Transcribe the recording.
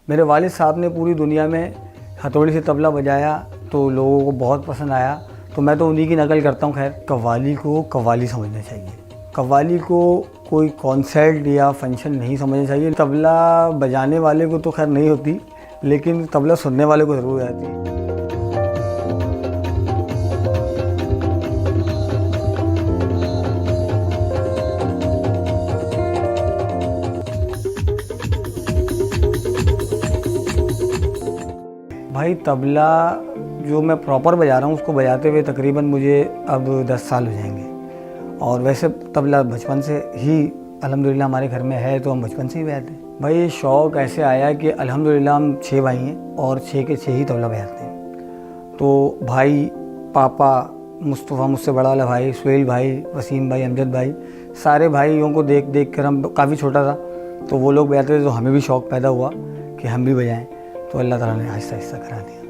मेरे वालिद साहब ने पूरी दुनिया में हथौड़ी से तबला बजाया तो लोगों को बहुत पसंद आया, तो मैं तो उन्हीं की नकल करता हूँ। खैर, कव्वाली को कव्वाली समझना चाहिए। कव्वाली को कोई कॉन्सर्ट या फंक्शन नहीं समझना चाहिए। तबला बजाने वाले को तो खैर नहीं होती, लेकिन तबला सुनने वाले को ज़रूर आती है। भाई तबला जो मैं प्रॉपर बजा रहा हूँ उसको बजाते हुए तकरीबन मुझे अब 10 साल हो जाएंगे। और वैसे तबला बचपन से ही अल्हम्दुलिल्लाह हमारे घर में है, तो हम बचपन से ही बजाते हैं। भाई ये शौक़ ऐसे आया कि अल्हम्दुलिल्लाह हम 6 भाई हैं और 6 के 6 ही तबला बजाते हैं। तो भाई, पापा, मुस्तफ़ा मुझसे बड़ा वाला भाई, सुहेल भाई, वसीम भाई, अमजद भाई, सारे भाइयों को देख देख कर हम काफ़ी छोटा था तो वो लोग बजाते थे, तो हमें भी शौक़ पैदा हुआ कि हम भी बजाएं। तो अल्लाह ताला ने आहिस्ता आहिस्ता करा दिया।